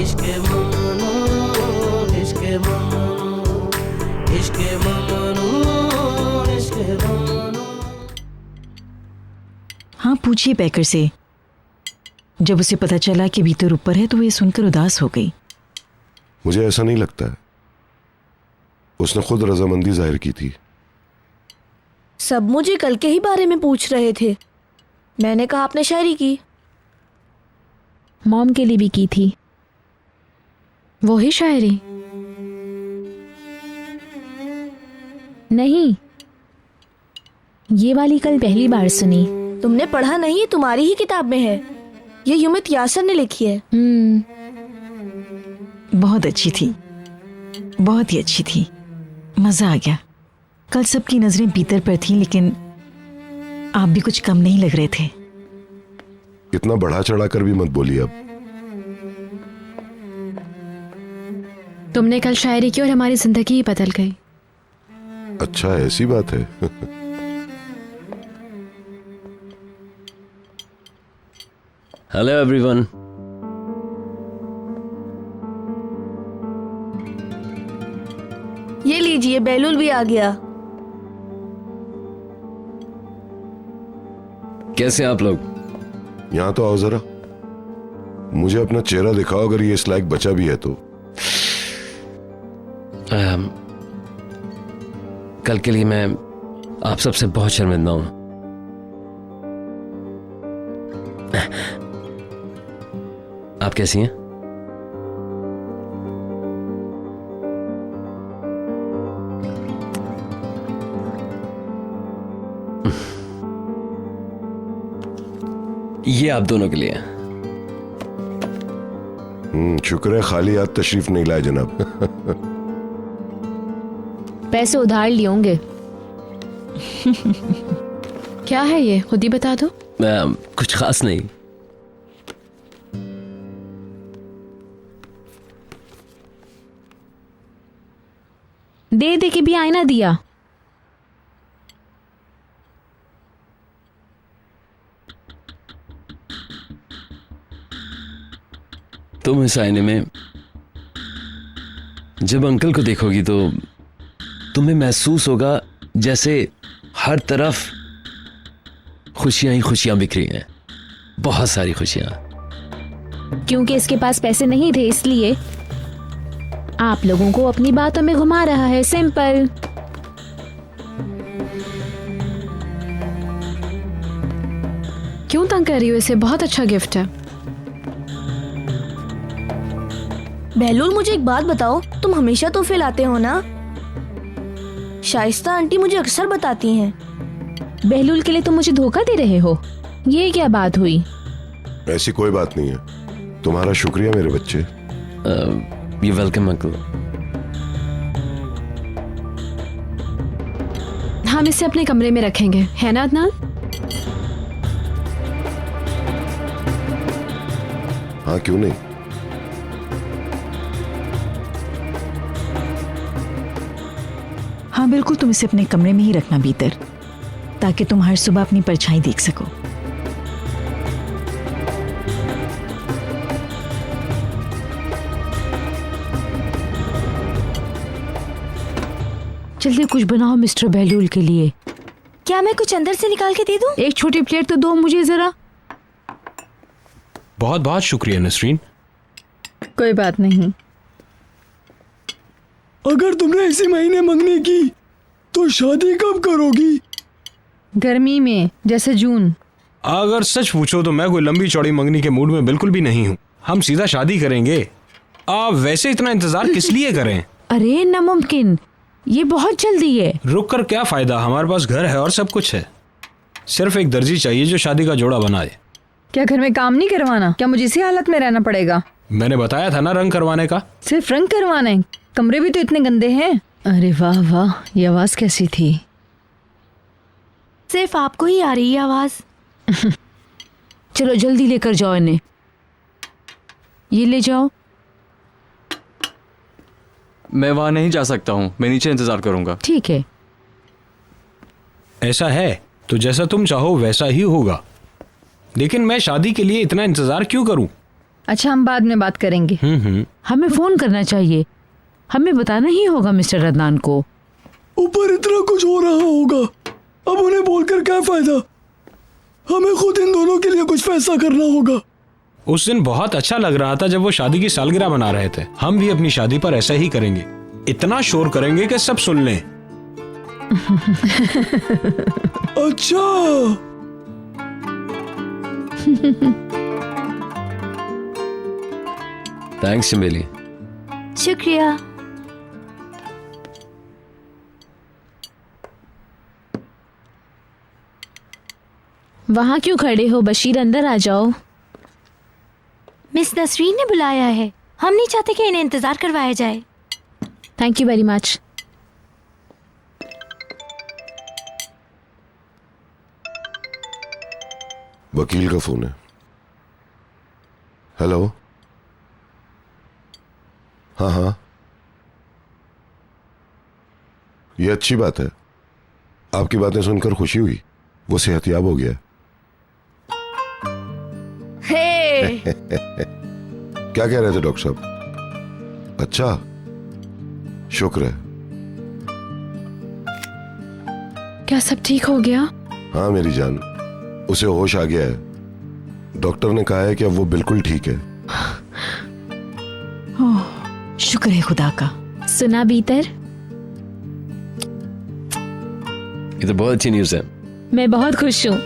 इश्क ममनू, इश्क ममनू, इश्क ममनू, इश्क ममनू। हाँ, पूछिए पैकर से। जब उसे पता चला कि भीतर ऊपर है तो वो ये सुनकर उदास हो गई। मुझे ऐसा नहीं लगता है, उसने खुद रजामंदी जाहिर की थी। सब मुझे कल के ही बारे में पूछ रहे थे। मैंने कहा आपने शायरी की। मॉम के लिए भी की थी। वही शायरी? नहीं, ये वाली कल पहली बार सुनी। तुमने पढ़ा नहीं, तुम्हारी ही किताब में है। ये युमित यासर ने लिखी है। बहुत अच्छी थी, बहुत ही अच्छी थी, मजा आ गया। कल सबकी नजरें भीतर पर थीं, लेकिन आप भी कुछ कम नहीं लग रहे थे। इतना बढ़ा चढ़ा कर भी मत बोलिए अब। तुमने कल शायरी की और हमारी जिंदगी ही बदल गई। अच्छा, ऐसी बात है। Hello everyone. ये लीजिए, बेलुल भी आ गया। कैसे आप लोग? यहां तो आओ जरा, मुझे अपना चेहरा दिखाओ अगर ये इस लायक बचा भी है तो। कल के लिए मैं आप सबसे बहुत शर्मिंदा हूं। आप कैसी हैं? ये आप दोनों के लिए है। शुक्र है खाली हाथ तशरीफ नहीं लाए जनाब। पैसे उधार लिए होंगे। क्या है ये, खुद ही बता दो। कुछ खास नहीं। दे दे के भी आईना दिया। तुम इस आईने में जब अंकल को देखोगी तो तुम्हें महसूस होगा जैसे हर तरफ खुशियां ही खुशियां बिखरी हैं, बहुत सारी खुशियां। क्योंकि इसके पास पैसे नहीं थे, इसलिए आप लोगों को अपनी बातों में घुमा रहा है। सिंपल। क्यों तंग कर रही हो इसे? बहुत अच्छा गिफ्ट है। बेलुल, मुझे एक बात बताओ, तुम हमेशा तोहफे लाते हो ना? शाइस्ता आंटी मुझे अक्सर बताती हैं। बहलूल के लिए तुम मुझे धोखा दे रहे हो? ये क्या बात हुई? ऐसी कोई बात नहीं है। तुम्हारा शुक्रिया मेरे बच्चे। You welcome uncle. हम इसे अपने कमरे में रखेंगे, है ना अदनान? हाँ, क्यों नहीं। हाँ बिल्कुल, तुम इसे अपने कमरे में ही रखना भीतर, ताकि तुम हर सुबह अपनी परछाई देख सको। जल्दी कुछ बनाओ मिस्टर बहलूल के लिए। क्या मैं कुछ अंदर से निकाल के दे दूं? एक छोटी प्लेट तो दो मुझे जरा। बहुत बहुत शुक्रिया नसरीन। कोई बात नहीं। अगर तुमने इसी महीने मंगनी की तो शादी कब करोगी? गर्मी में, जैसे जून। अगर सच पूछो तो मैं कोई लंबी चौड़ी मंगनी के मूड में बिल्कुल भी नहीं हूँ। हम सीधा शादी करेंगे। आप वैसे इतना इंतजार किस लिए करें? अरे नामुमकिन, ये बहुत जल्दी है। रुक कर क्या फायदा, हमारे पास घर है और सब कुछ है। सिर्फ एक दर्जी चाहिए जो शादी का जोड़ा बनाए। क्या घर में काम नहीं करवाना? क्या मुझे इसी हालत में रहना पड़ेगा? मैंने बताया था ना रंग करवाने का। सिर्फ रंग करवाना है? कमरे भी तो इतने गंदे हैं। अरे वाह वाह, ये आवाज कैसी थी? सिर्फ आपको ही आ रही है आवाज। चलो जल्दी लेकर जाओ इन्हें। ये ले जाओ। मैं वहां नहीं जा सकता हूँ, मैं नीचे इंतजार करूंगा। ठीक है। ऐसा है तो जैसा तुम चाहो वैसा ही होगा, लेकिन मैं शादी के लिए इतना इंतजार क्यों करूं? अच्छा, हम बाद में बात करेंगे। हमें फोन करना चाहिए, हमें बताना ही होगा मिस्टर अदनान को। ऊपर इतना कुछ हो रहा होगा, अब उन्हें बोलकर क्या फायदा। हमें खुद इन दोनों के लिए कुछ फैसला करना होगा। उस दिन बहुत अच्छा लग रहा था जब वो शादी की सालगिरह मना रहे थे। हम भी अपनी शादी पर ऐसा ही करेंगे, इतना शोर करेंगे कि सब सुन लें। अच्छा, थैंक्स चमेली। शुक्रिया। वहाँ क्यों खड़े हो बशीर, अंदर आ जाओ। मिस नसरीन ने बुलाया है, हम नहीं चाहते कि इन्हें इंतजार करवाया जाए। Thank you very much. वकील का फोन है। हेलो। हाँ हाँ, ये अच्छी बात है। आपकी बातें सुनकर खुशी हुई, वो सेहतयाब हो गया। क्या कह रहे थे डॉक्टर साहब? अच्छा, शुक्र है। क्या सब ठीक हो गया? हाँ मेरी जान, उसे होश आ गया है। डॉक्टर ने कहा है कि अब वो बिल्कुल ठीक है। शुक्र है खुदा का। सुना बीतर, ये तो बहुत अच्छी न्यूज़ है। मैं बहुत खुश हूँ।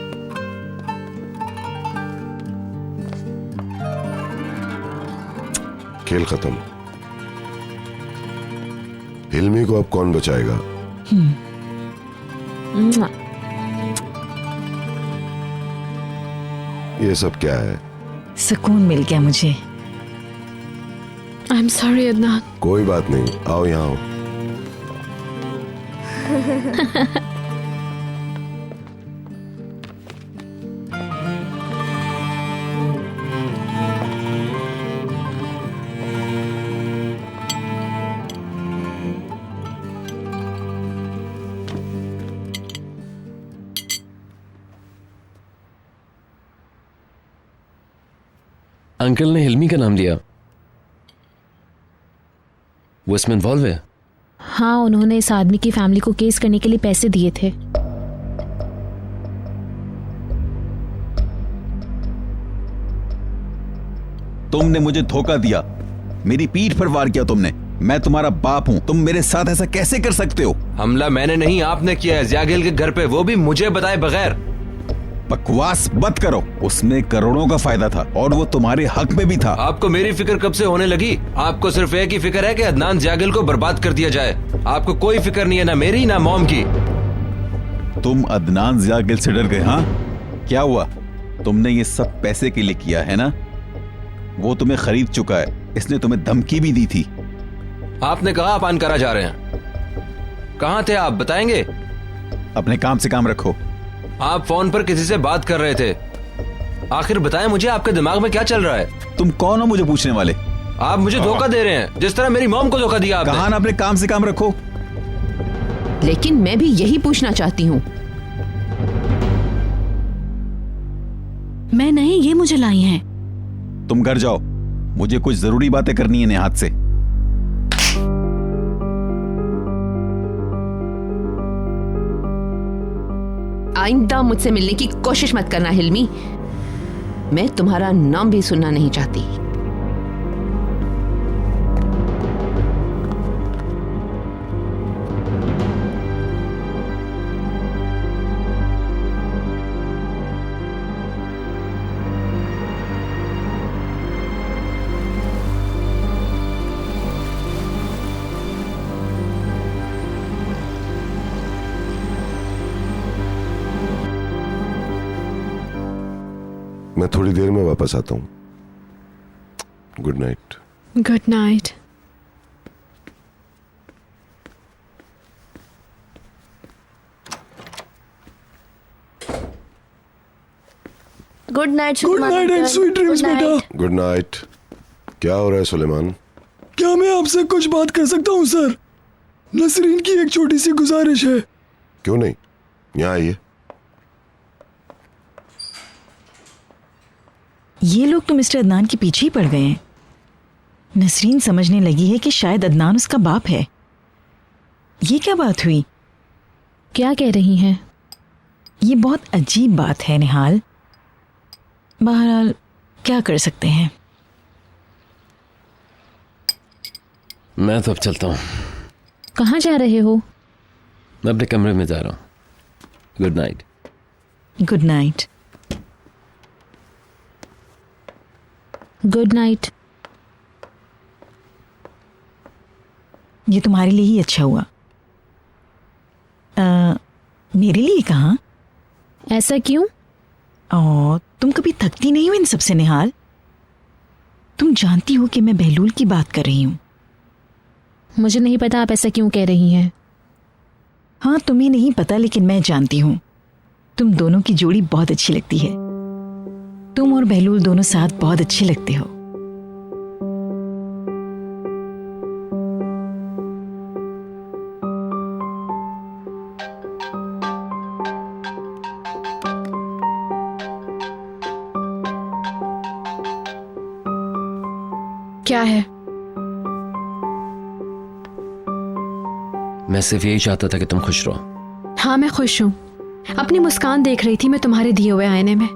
खेल खत्म। हिल्मी को अब कौन बचाएगा? मुआ। ये सब क्या है? सुकून मिल गया मुझे। I'm sorry Adnan. कोई बात नहीं, आओ यहाँ आओ। अंकल ने हिल्मी का नाम लिया, वो इसमें इन्वॉल्व है? हाँ, उन्होंने इस आदमी की फैमिली को केस करने के लिए पैसे दिए थे। तुमने मुझे धोखा दिया, मेरी पीठ पर वार किया तुमने। मैं तुम्हारा बाप हूं, तुम मेरे साथ ऐसा कैसे कर सकते हो? हमला मैंने नहीं, आपने किया है ज़ियागिल के घर पे, वो भी मुझे बताए बगैर। बकवास मत करो, उसमें करोड़ों का फायदा था और वो तुम्हारे हक में भी था। आपको मेरी फिक्र कब से होने लगी? आपको सिर्फ एक ही फिक्र है कि अदनान ज़ियागिल को बर्बाद कर दिया जाए। आपको कोई फिक्र नहीं है, ना मेरी ना मॉम की। तुम अदनान ज़ियागिल से डर गए? हाँ, क्या हुआ? तुमने ये सब पैसे के लिए किया है ना? वो तुम्हें खरीद चुका है, इसने तुम्हें धमकी भी दी थी। आपने कहा आप अनकरा जा रहे हैं, कहाँ थे आप बताएंगे? अपने काम से काम रखो। आप फोन पर किसी से बात कर रहे थे, आखिर बताएं मुझे आपके दिमाग में क्या चल रहा है? तुम कौन हो मुझे पूछने वाले? आप मुझे धोखा दे रहे हैं, जिस तरह मेरी मॉम को धोखा दिया आपने। कहा ना अपने काम से काम रखो। लेकिन मैं भी यही पूछना चाहती हूँ। मैं नहीं, ये मुझे लाई हैं। तुम घर जाओ, मुझे कुछ जरूरी बातें करनी है नेहात से। आइंदा मुझसे मिलने की कोशिश मत करना हिल्मी, मैं तुम्हारा नाम भी सुनना नहीं चाहती। मैं थोड़ी देर में वापस आता हूँ। Good night. Good night. Good night. Good night and sweet dreams बेटा। Good night. क्या हो रहा है सुलेमान? क्या मैं आपसे कुछ बात कर सकता हूँ सर? नसरीन की एक छोटी सी गुजारिश है। क्यों नहीं, यहाँ आइए। ये लोग तो मिस्टर अदनान के पीछे ही पड़ गए हैं। नसरीन समझने लगी है कि शायद अदनान उसका बाप है। ये क्या बात हुई? क्या कह रही हैं? ये बहुत अजीब बात है निहाल। बहरहाल क्या कर सकते हैं। मैं तो अब चलता हूँ। कहाँ जा रहे हो? मैं अपने कमरे में जा रहा हूँ। Good night. Good night. Good night. ये तुम्हारे लिए ही अच्छा हुआ। मेरे लिए कहाँ? ऐसा क्यों? और तुम कभी थकती नहीं हो इन सबसे निहाल? तुम जानती हो कि मैं बहलूल की बात कर रही हूँ। मुझे नहीं पता आप ऐसा क्यों कह रही हैं। हाँ, तुम्हें नहीं पता लेकिन मैं जानती हूँ। तुम दोनों की जोड़ी बहुत अच्छी लगती है। तुम और बहलूल दोनों साथ बहुत अच्छे लगते हो। क्या है? मैं सिर्फ यही चाहता था कि तुम खुश रहो। हाँ, मैं खुश हूँ। अपनी मुस्कान देख रही थी मैं तुम्हारे दिए हुए आईने में।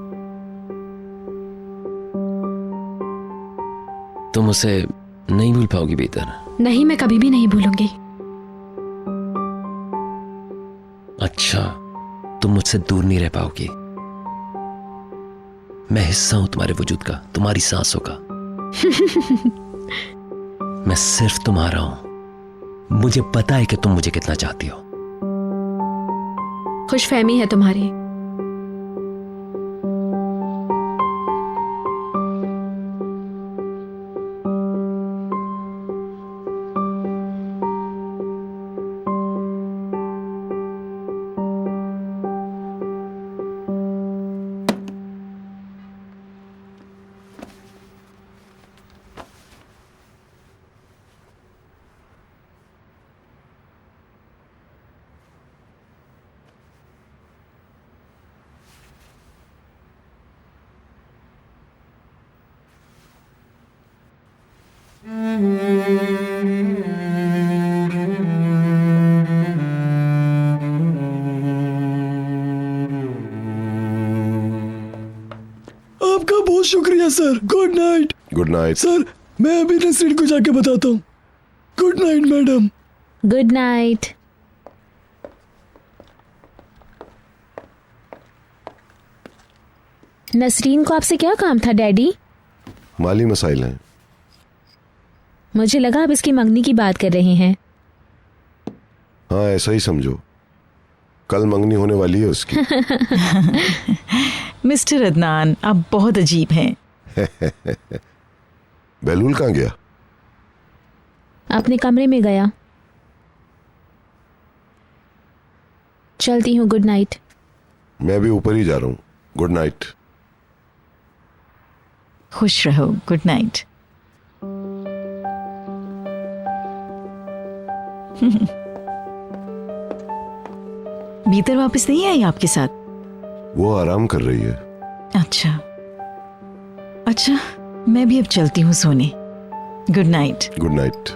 तुम उसे नहीं भूल पाओगी बेहतर? नहीं, मैं कभी भी नहीं भूलूंगी। अच्छा, तुम मुझसे दूर नहीं रह पाओगी। मैं हिस्सा हूं तुम्हारे वजूद का, तुम्हारी सांसों का। मैं सिर्फ तुम्हारा हूं। मुझे पता है कि तुम मुझे कितना चाहती हो। खुशफहमी है तुम्हारी। आपका बहुत शुक्रिया sir. Good night. Good night. Sir, मैं अभी नसरीन को जाके बताता हूँ। Good night madam. Good night. Nasreen को आपसे क्या काम था डैडी? माली मसाइल हैं। मुझे लगा आप इसकी मंगनी की बात कर रहे हैं। हाँ, ऐसा ही समझो। कल मंगनी होने वाली है उसकी। मिस्टर अदनान, आप बहुत अजीब हैं। बहलूल कहाँ गया? अपने कमरे में गया। चलती हूँ। Good night. मैं भी ऊपर ही जा रहा हूँ। Good night. खुश रहो। Good night. भीतर वापस नहीं आई आपके साथ? वो आराम कर रही है। अच्छा, मैं भी अब चलती हूँ सोने। Good night. Good night.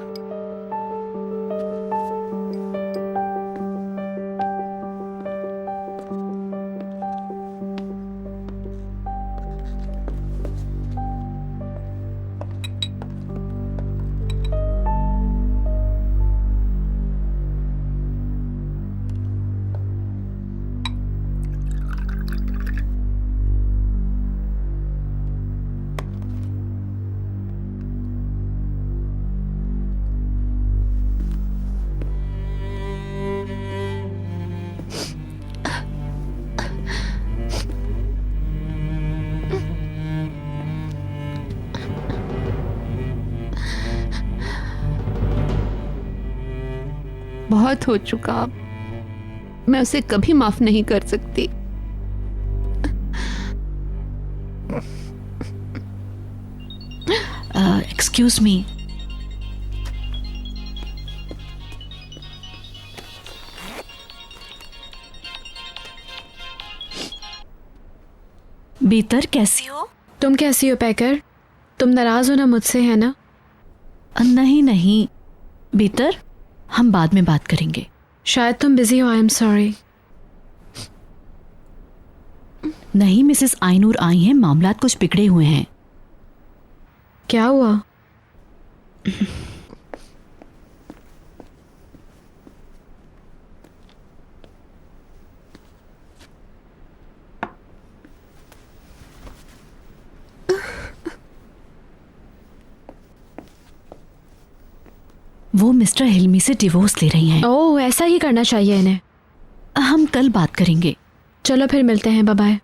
बहुत हो चुका। अब मैं उसे कभी माफ नहीं कर सकती। Excuse me. बेहतर कैसी हो? तुम कैसी हो पैकर? तुम नाराज हो ना मुझसे, है ना? नहीं नहीं बीतर, हम बाद में बात करेंगे। शायद तुम बिजी हो, आई एम सॉरी। नहीं मिसेस आइनूर आई हैं, मामलात कुछ बिगड़े हुए हैं। क्या हुआ? वो मिस्टर हिल्मी से डिवोर्स ले रही हैं। ओह, ऐसा ही करना चाहिए इन्हें। हम कल बात करेंगे। चलो फिर मिलते हैं, बाय बाय।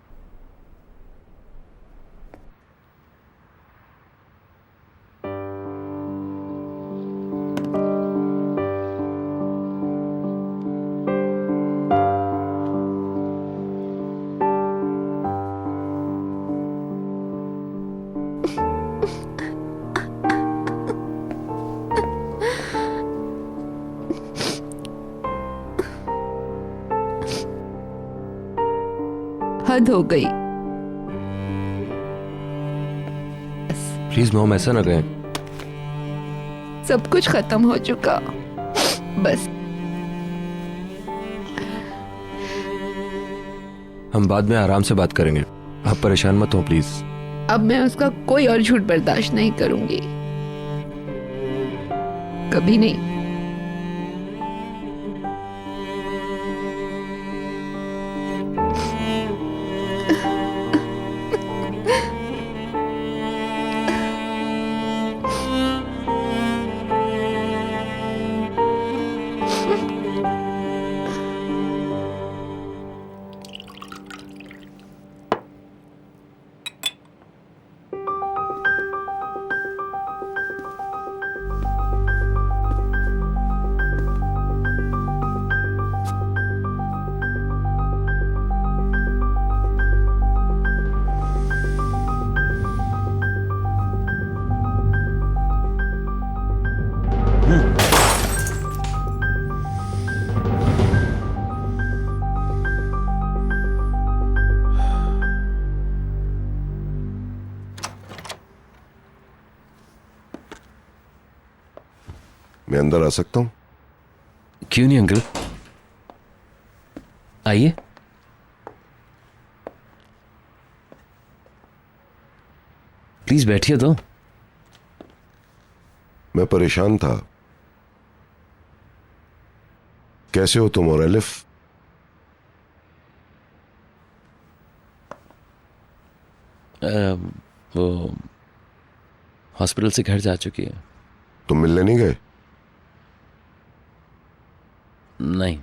हद हो गई। प्लीज मॉम, ऐसा ना कहें। सब कुछ खत्म हो चुका, बस। हम बाद में आराम से बात करेंगे, आप परेशान मत हो प्लीज। अब मैं उसका कोई और झूठ बर्दाश्त नहीं करूंगी, कभी नहीं। मैं अंदर आ सकता हूं? क्यों नहीं अंकल, आइए। प्लीज बैठिए तो। मैं परेशान था। कैसे हो तुम और एलिफ? वो हॉस्पिटल से घर जा चुकी है। तुम मिलने नहीं गए? नहीं,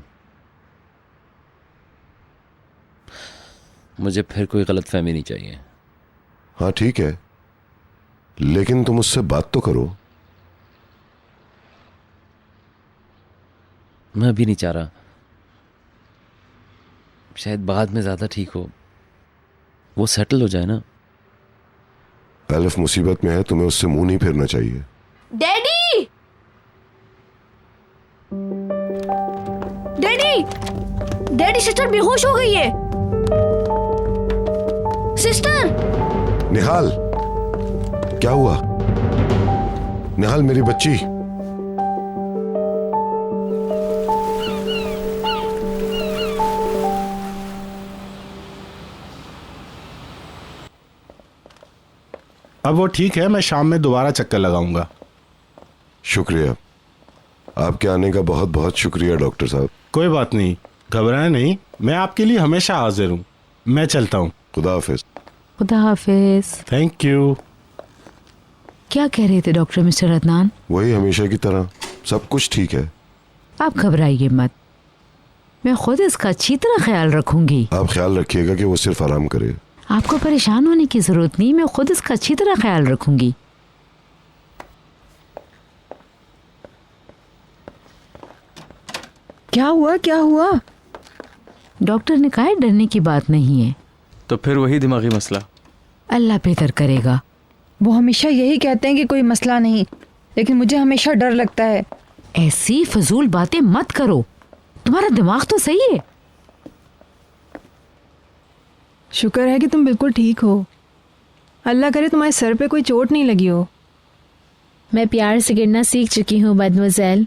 मुझे फिर कोई गलतफहमी नहीं चाहिए। हाँ ठीक है, लेकिन तुम उससे बात तो करो। मैं अभी नहीं चाह रहा, शायद बाद में ज्यादा ठीक हो, वो सेटल हो जाए ना। एलिफ मुसीबत में है, तुम्हें उससे मुंह नहीं फेरना चाहिए। डैडी! डैडी! डैडी, सिस्टर बेहोश हो गई है। सिस्टर! निहाल, क्या हुआ? निहाल, मेरी बच्ची। अब वो ठीक है, मैं शाम में दोबारा चक्कर लगाऊंगा। शुक्रिया, आपके आने का बहुत बहुत शुक्रिया डॉक्टर साहब। कोई बात नहीं, घबराए नहीं, मैं आपके लिए हमेशा हाजिर हूँ। मैं चलता हूँ। खुदा हाफिज। खुदा हाफिज। Thank you. क्या कह रहे थे डॉक्टर मिस्टर अदनान? वही हमेशा की तरह, सब कुछ ठीक है। आप घबराइए मत, मैं खुद इसका अच्छी तरह ख्याल रखूंगी। आप ख्याल रखिएगा कि वो सिर्फ आराम करे। आपको परेशान होने की जरूरत नहीं, मैं खुद इसका अच्छी तरह ख्याल रखूंगी। क्या हुआ, क्या हुआ? डॉक्टर ने कहा डरने की बात नहीं है। तो फिर वही दिमागी मसला। अल्लाह बेहतर करेगा। वो हमेशा यही कहते हैं कि कोई मसला नहीं, लेकिन मुझे हमेशा डर लगता है। ऐसी फजूल बातें मत करो, तुम्हारा दिमाग तो सही है। शुक्र है कि तुम बिल्कुल ठीक हो। अल्लाह करे तुम्हारे सर पे कोई चोट नहीं लगी हो। मैं प्यार से गिरना सीख चुकी हूँ मद्मोज़ेल।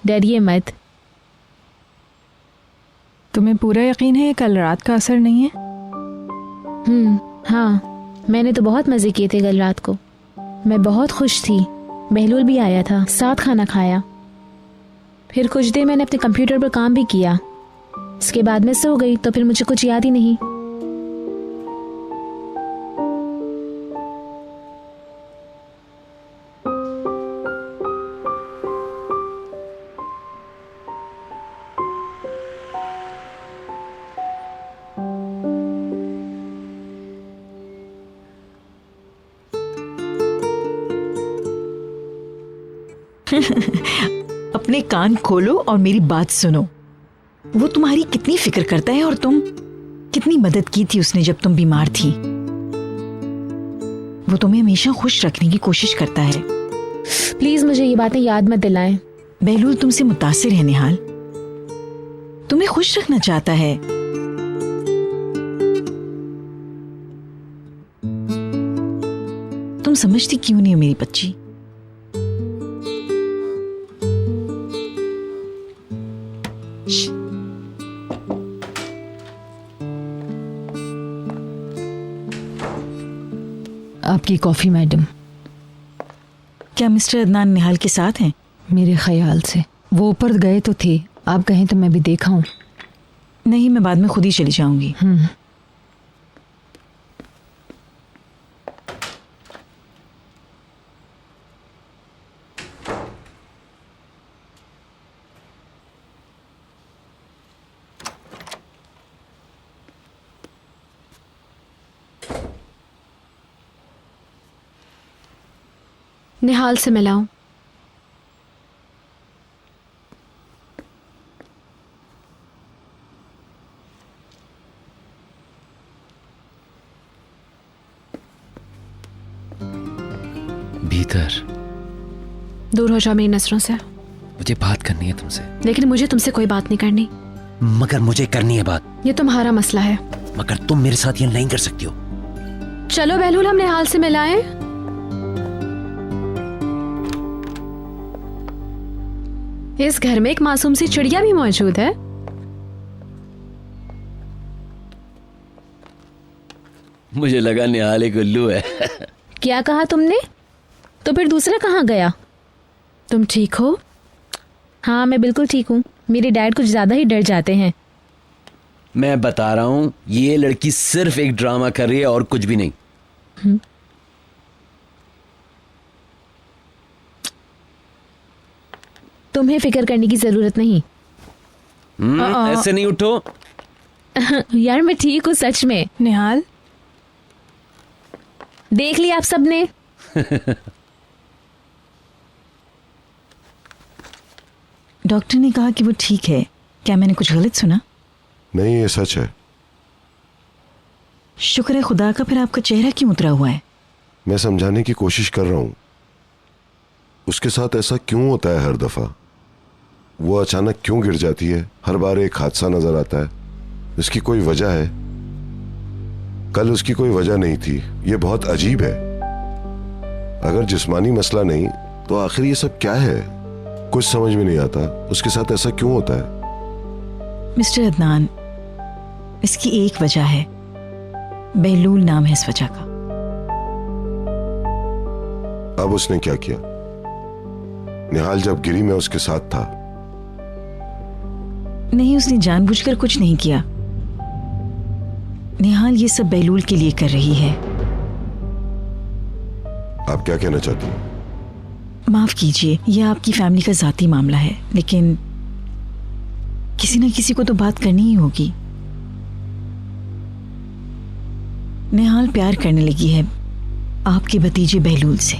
डरिए मत। तुम्हें पूरा यकीन है ये कल रात का असर नहीं है? हाँ, मैंने तो बहुत मज़े किए थे कल रात को। मैं बहुत खुश थी। बहलूल भी आया था, साथ खाना खाया। फिर कुछ देर मैंने अपने कंप्यूटर पर काम भी किया। इसके बाद मैं सो गई तो फिर मुझे कुछ याद ही नहीं। अपने कान खोलो और मेरी बात सुनो। वो तुम्हारी कितनी फिक्र करता है और तुम कितनी मदद की थी उसने जब तुम बीमार थी। वो तुम्हें हमेशा खुश रखने की कोशिश करता है। प्लीज मुझे ये बातें याद मत दिलाएं। बहलूल तुमसे मुतासिर है निहाल, तुम्हें खुश रखना चाहता है। तुम समझती क्यों नहीं हो मेरी बच्ची? आपकी कॉफी मैडम। क्या मिस्टर अदनान निहाल के साथ हैं? मेरे ख्याल से वो ऊपर गए तो थे, आप कहें तो मैं भी देखा हूँ। नहीं, मैं बाद में खुद ही चली जाऊंगी। निहाल से मिलाऊं? भीतर दूर हो जाओ मेरी नजरों से। मुझे बात करनी है तुमसे। लेकिन मुझे तुमसे कोई बात नहीं करनी। मगर मुझे करनी है बात। ये तुम्हारा मसला है। मगर तुम मेरे साथ ये नहीं कर सकती हो। चलो बहलूल, हम निहाल से मिलाएं। इस घर में एक मासूम सी चिड़िया भी मौजूद है। मुझे लगा निहाल एक उल्लू है। क्या कहा तुमने? तो फिर दूसरा कहाँ गया? तुम ठीक हो? हाँ, मैं बिल्कुल ठीक हूँ। मेरे डैड कुछ ज्यादा ही डर जाते हैं। मैं बता रहा हूँ, ये लड़की सिर्फ एक ड्रामा कर रही है और कुछ भी नहीं। तुम्हें फिक्र करने की जरूरत नहीं। ऐसे नहीं उठो। यार मैं ठीक हूँ सच में। निहाल, देख लिया आप सबने। डॉक्टर ने कहा कि वो ठीक है। क्या मैंने कुछ गलत सुना? नहीं, ये सच है। शुक्र है खुदा का। फिर आपका चेहरा क्यों उतरा हुआ है? मैं समझाने की कोशिश कर रहा हूं उसके साथ ऐसा क्यों होता है हर दफा। वो अचानक क्यों गिर जाती है? हर बार एक हादसा नजर आता है। इसकी कोई वजह है? कल उसकी कोई वजह नहीं थी। ये बहुत अजीब है। अगर जिस्मानी मसला नहीं तो आखिर ये सब क्या है? कुछ समझ में नहीं आता। उसके साथ ऐसा क्यों होता है? मिस्टर अदनान, इसकी एक वजह है। बहलूल नाम है इस वजह का। अब उसने क्या किया? निहाल जब गिरी मैं उसके साथ था। नहीं, उसने जानबूझकर कुछ नहीं किया। निहाल ये सब बहलूल के लिए कर रही है। आप क्या कहना चाहती हैं? माफ कीजिए, यह आपकी फैमिली का जाती मामला है, लेकिन किसी न किसी को तो बात करनी ही होगी। निहाल प्यार करने लगी है आपके भतीजे बहलूल से।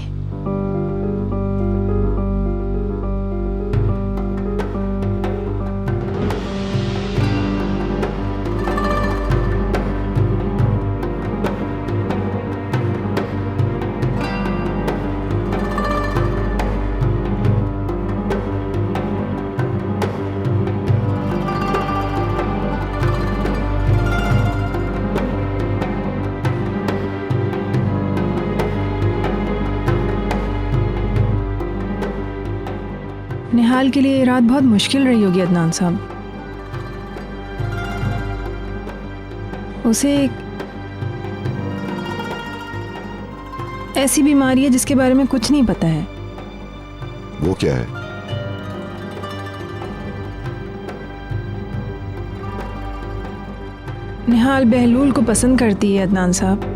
निहाल के लिए ये रात बहुत मुश्किल रही होगी अदनान साहब। उसे एक ऐसी बीमारी है जिसके बारे में कुछ नहीं पता है। वो क्या है? निहाल बहलूल को पसंद करती है अदनान साहब।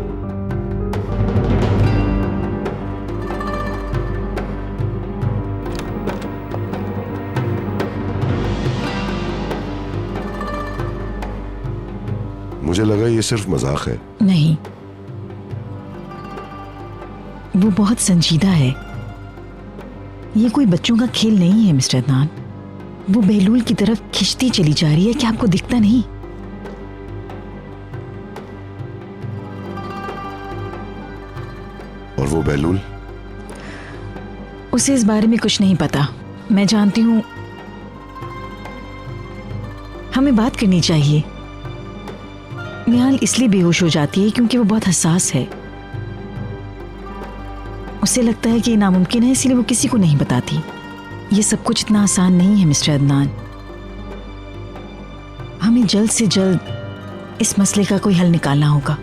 मुझे लगा ये सिर्फ मजाक है। नहीं, वो बहुत संजीदा है। ये कोई बच्चों का खेल नहीं है मिस्टर अदनान। वो बहलूल की तरफ खिंचती चली जा रही है, क्या आपको दिखता नहीं? और वो बहलूल? उसे इस बारे में कुछ नहीं पता। मैं जानती हूं। हमें बात करनी चाहिए। निहाल इसलिए बेहोश हो जाती है क्योंकि वो बहुत हसास है। उसे लगता है कि ये नामुमकिन है, इसलिए वो किसी को नहीं बताती। ये सब कुछ इतना आसान नहीं है मिस्टर अदनान। हमें जल्द से जल्द इस मसले का कोई हल निकालना होगा।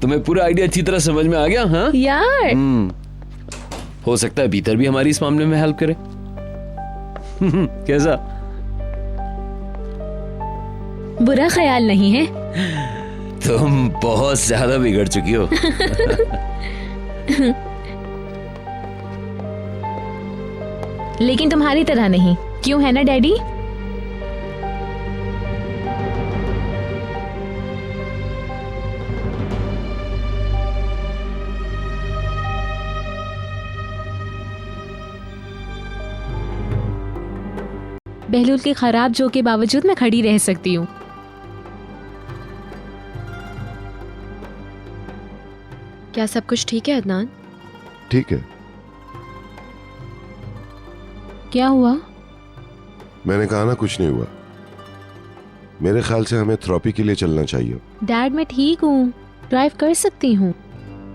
तुम्हें पूरा आइडिया अच्छी तरह समझ में आ गया? हाँ यार, हो सकता है भीतर भी हमारी इस मामले में हेल्प करे। कैसा? बुरा ख्याल नहीं है। तुम बहुत ज्यादा बिगड़ चुकी हो। लेकिन तुम्हारी तरह नहीं, क्यों है ना डैडी? बहलूल के खराब जो के बावजूद मैं खड़ी रह सकती हूँ। क्या सब कुछ ठीक है अदनान? ठीक है। क्या हुआ? मैंने कहा ना कुछ नहीं हुआ। मेरे ख्याल से हमें थेरेपी के लिए चलना चाहिए। डैड मैं ठीक हूँ, ड्राइव कर सकती हूँ।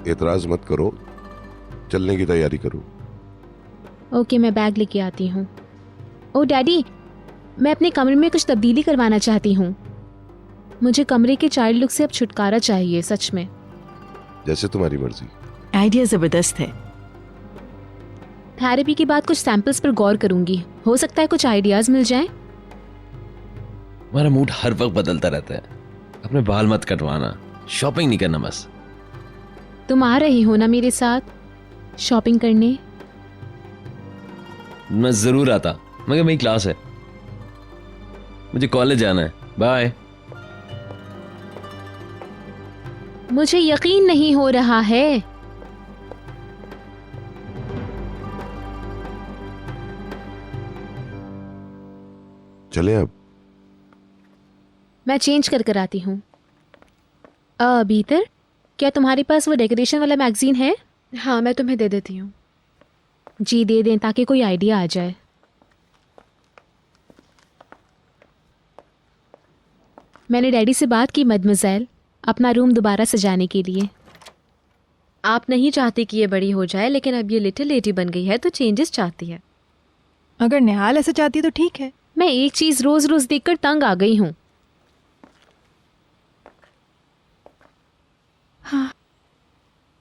एतराज मत करो, चलने की तैयारी करो। ओके, मैं बैग लेके आती हूँ। ओ डैडी, मैं अपने कमरे में कुछ तब्दीली करवाना चाहती हूँ। मुझे कमरे के चाइल्ड लुक से अब छुटकारा चाहिए, सच में। जैसे तुम्हारी मर्जी। आइडिया जबरदस्त है। थेरेपी के बाद कुछ सैंपल्स पर गौर करूंगी, हो सकता है कुछ आइडियाज मिल जाएं। हमारा मूड हर वक्त बदलता रहता है। अपने बाल मत कटवाना, शॉपिंग नहीं करना बस। तुम आ रही हो ना मेरे साथ शॉपिंग करने? मैं जरूर आता, मगर मेरी क्लास है, मुझे कॉलेज जाना है। बाय। मुझे यकीन नहीं हो रहा है। चले अब। मैं चेंज कर आती हूँ। बीतर, क्या तुम्हारे पास वो डेकोरेशन वाला मैगजीन है? हाँ, मैं तुम्हें दे देती हूँ। जी दे दें, ताकि कोई आइडिया आ जाए। मैंने डैडी से बात की मदमज़ैल, अपना रूम दोबारा सजाने के लिए। आप नहीं चाहती कि ये बड़ी हो जाए, लेकिन अब ये लिटिल लेडी बन गई है तो चेंजेस चाहती है। अगर निहाल ऐसा चाहती तो ठीक है। मैं एक चीज रोज रोज देखकर तंग आ गई हूँ। हाँ,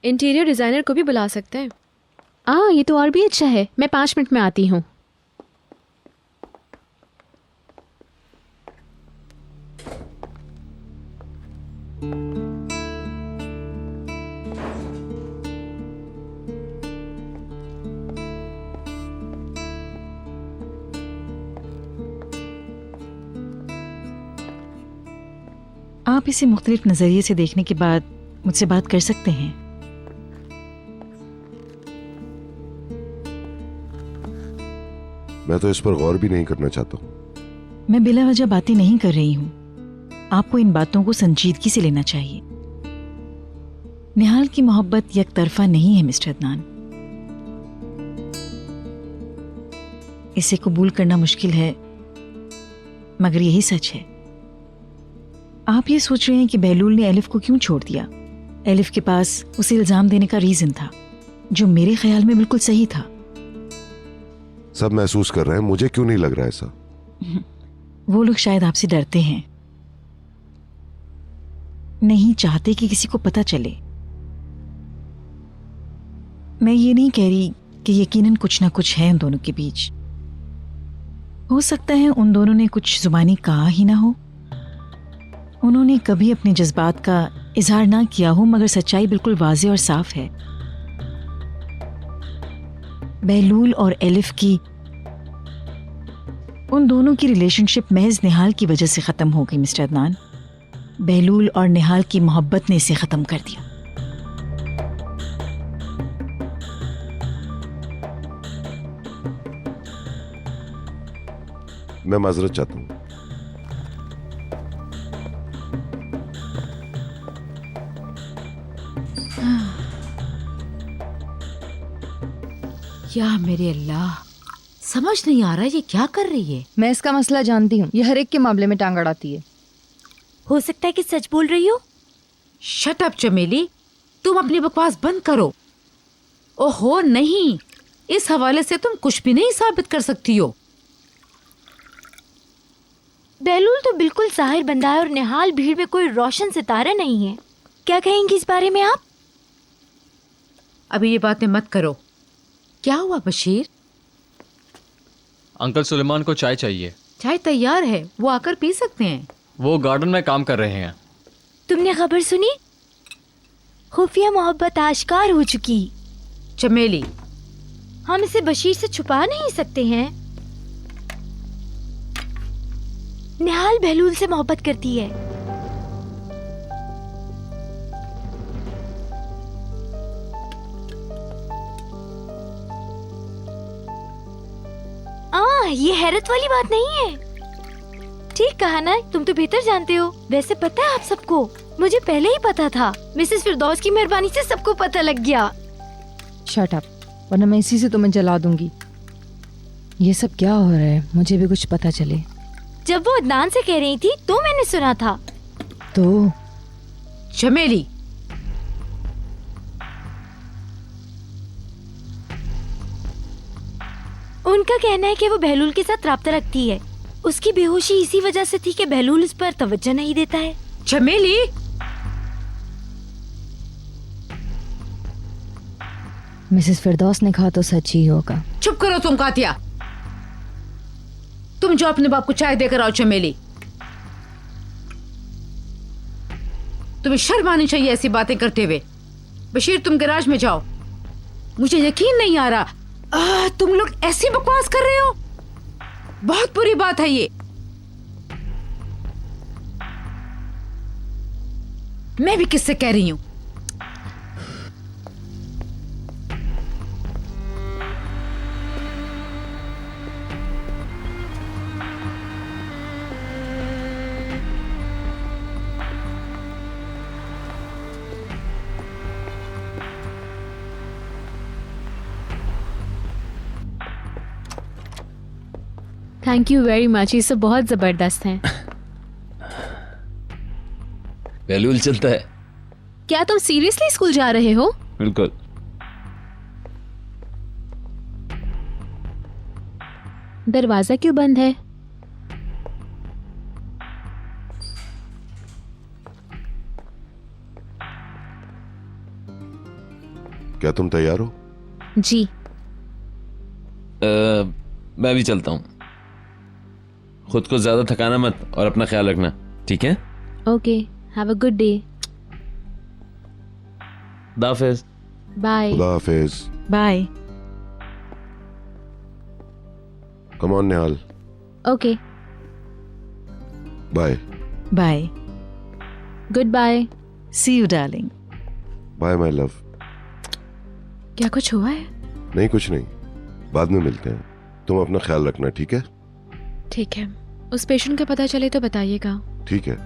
इंटीरियर डिजाइनर को भी बुला सकते हैं। ये तो और भी अच्छा है। मैं 5 मिनट में आती हूँ। आप इसे मुख्तलिफ नजरिए से देखने के बाद मुझसे बात कर सकते हैं। मैं तो इस पर गौर भी नहीं करना चाहता हूँ। मैं बिला वजह बातें नहीं कर रही हूँ। आपको इन बातों को संजीदगी से लेना चाहिए। निहाल की मोहब्बत एक तरफा नहीं है मिस्टर अदनान। इसे कबूल करना मुश्किल है, मगर यही सच है। आप ये सोच रहे हैं कि बहलूल ने एलिफ को क्यों छोड़ दिया। एलिफ के पास उसे इल्जाम देने का रीजन था, जो मेरे ख्याल में बिल्कुल सही था। सब महसूस कर रहे हैं, मुझे क्यों नहीं लग रहा ऐसा? वो लोग शायद आपसे डरते हैं, नहीं चाहते कि किसी को पता चले। मैं ये नहीं कह रही कि यकीनन कुछ ना कुछ है उन दोनों के बीच। हो सकता है उन दोनों ने कुछ जुबानी कहा ही ना हो, उन्होंने कभी अपने जज्बात का इजहार ना किया हो, मगर सच्चाई बिल्कुल वाज़ेह और साफ है। बहलूल और एलिफ की, उन दोनों की रिलेशनशिप महज निहाल की वजह से ख़त्म हो गई मिस्टर अदनान। बहलूल और निहाल की मोहब्बत ने इसे ख़त्म कर दिया। मैं माजरत चाहता हूँ। या मेरे अल्लाह, समझ नहीं आ रहा ये क्या कर रही है। मैं इसका मसला जानती हूँ, ये हर एक के मामले में टांग अड़ाती है। हो सकता है कि सच बोल रही हो। शट अप चमेली, तुम अपनी बकवास बंद करो। ओहो नहीं, इस हवाले से तुम कुछ भी नहीं साबित कर सकती हो। बहलूल तो बिल्कुल साहिर बंदा है और निहाल भीड़ में कोई रोशन सितारा नहीं है। क्या कहेंगी इस बारे में आप? अभी ये बातें मत करो। क्या हुआ बशीर? अंकल सुलेमान को चाय चाहिए। चाय तैयार है, वो आकर पी सकते हैं। वो गार्डन में काम कर रहे हैं। तुमने खबर सुनी? खुफिया मोहब्बत आश्कार हो चुकी। चमेली, हम इसे बशीर से छुपा नहीं सकते हैं। निहाल बहलूल से मोहब्बत करती है। ये हैरत वाली बात नहीं है। ठीक कहा ना, तुम तो बेहतर जानते हो। वैसे पता है आप सबको, मुझे पहले ही पता था। मिसेस फिरदौस की मेहरबानी से सबको पता लग गया। शट अप, वरना मैं इसी से तुम्हें जला दूंगी। ये सब क्या हो रहा है, मुझे भी कुछ पता चले। जब वो अदनान से कह रही थी तो मैंने सुना था। तो चमेली, उनका कहना है कि वो बहलूल के साथ राब्ता रखती है। उसकी बेहोशी इसी वजह से थी कि बहलूल उस पर तवज्जो नहीं देता है। चमेली, मिसेस फिरदौस ने कहा तो सच ही होगा। चुप करो तुम कातिया। तुम जो अपने बाप को चाय देकर आओ। चमेली, तुम्हें शर्म आनी चाहिए ऐसी बातें करते हुए। बशीर, तुम गैराज में जाओ। मुझे यकीन नहीं आ रहा तुम लोग ऐसी बकवास कर रहे हो। बहुत बुरी बात है ये। मैं भी किससे कह रही हूं। थैंक यू वेरी मच, ये सब बहुत जबरदस्त हैं। बहलूल चलता है। क्या तुम सीरियसली स्कूल जा रहे हो? बिल्कुल। दरवाजा क्यों बंद है? क्या तुम तैयार हो? जी। मैं भी चलता हूँ। खुद को ज्यादा थकाना मत और अपना ख्याल रखना, ठीक है? Okay, have a good day. खुदा हाफिज। बाय। खुदा हाफिज। Bye. Come on Nihal. Okay, bye. Bye. Goodbye. See you darling. Bye my love. क्या कुछ हुआ है? नहीं, कुछ नहीं, बाद में मिलते हैं। तुम अपना ख्याल रखना, ठीक है? ठीक है। उस पेशेंट का पता चले तो बताइएगा। ठीक है।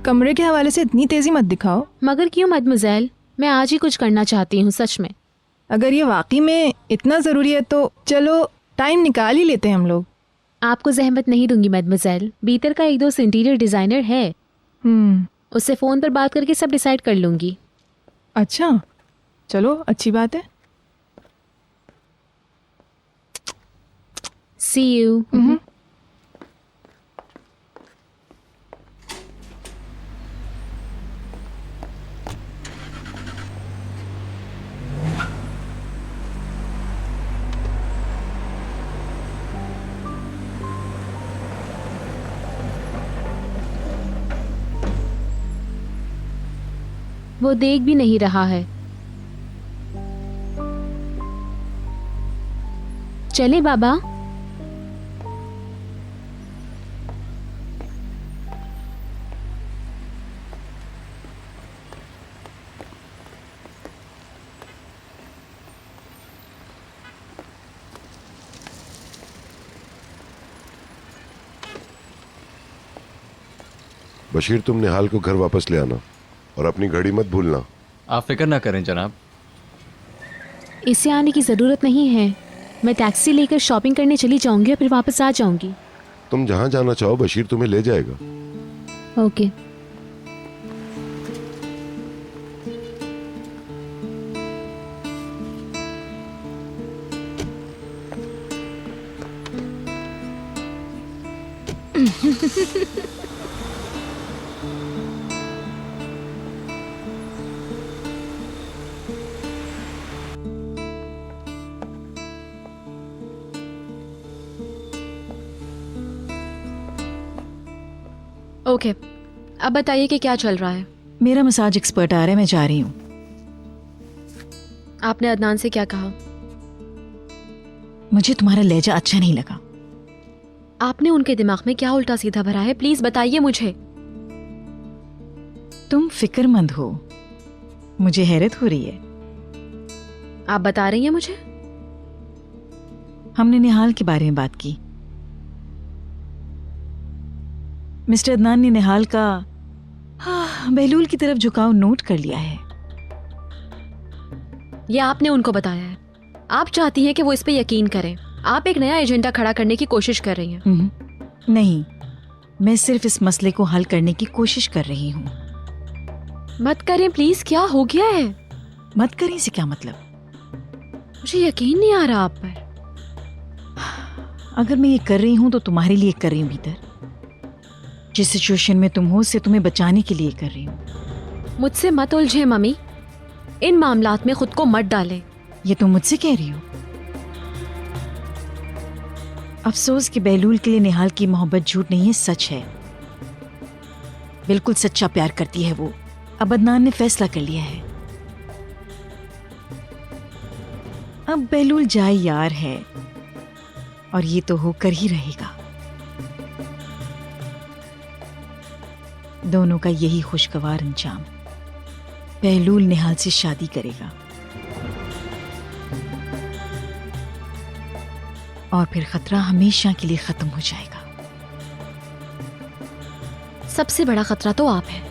कमरे के हवाले से इतनी तेजी मत दिखाओ। मगर क्यों मदमुज़ैल, मैं आज ही कुछ करना चाहती हूँ सच में। अगर ये वाकई में इतना ज़रूरी है तो चलो टाइम निकाल ही लेते हैं हम लोग। आपको जहमत नहीं दूंगी मैडमोजेल। भीतर का एक दोस्त इंटीरियर डिजाइनर है, उससे फ़ोन पर बात करके सब डिसाइड कर लूंगी। अच्छा चलो, अच्छी बात है। सी यू। वो देख भी नहीं रहा है। चले बाबा। बशीर, तुम निहाल को घर वापस ले आना और अपनी घड़ी मत भूलना। आप फिक्र ना करें जनाब। इसे आने की ज़रूरत नहीं है। मैं टैक्सी लेकर शॉपिंग करने चली जाऊंगी और फिर वापस आ जाऊंगी। तुम जहां जाना चाहो बशीर तुम्हें ले जाएगा। ओके। ओके, अब बताइए कि क्या चल रहा है। मेरा मसाज एक्सपर्ट आ रहा है, मैं जा रही हूँ। आपने अदनान से क्या कहा? मुझे तुम्हारा लहजा अच्छा नहीं लगा। आपने उनके दिमाग में क्या उल्टा सीधा भरा है, प्लीज बताइए मुझे। तुम फिक्रमंद हो, मुझे हैरत हो रही है। आप बता रही हैं मुझे? हमने निहाल के बारे में बात की। मिस्टर अदनान ने निहाल का बहलूल की तरफ झुकाव नोट कर लिया है। ये आपने उनको बताया है? आप चाहती हैं कि वो इस पे यकीन करें। आप एक नया एजेंडा खड़ा करने की कोशिश कर रही हैं। नहीं, मैं सिर्फ इस मसले को हल करने की कोशिश कर रही हूँ। मत करें प्लीज, क्या हो गया है? मत करें से क्या मतलब? मुझे यकीन नहीं आ रहा आप पर। अगर मैं ये कर रही हूँ तो तुम्हारे लिए कर रही हूँ भीतर। जिस सिचुएशन में तुम हो उससे तुम्हें बचाने के लिए कर रही हूँ। मुझसे मत उलझे मम्मी, इन मामलात में खुद को मत डालें। ये तुम मुझसे कह रही हो? अफसोस कि बहलूल के लिए निहाल की मोहब्बत झूठ नहीं है, सच है। बिल्कुल सच्चा प्यार करती है वो। अब अदनान ने फैसला कर लिया है। अब बहलूल जाए यार है और ये तो होकर ही रहेगा। दोनों का यही खुशगवार अंजाम। बहलूल निहाल से शादी करेगा और फिर खतरा हमेशा के लिए खत्म हो जाएगा। सबसे बड़ा खतरा तो आप हैं।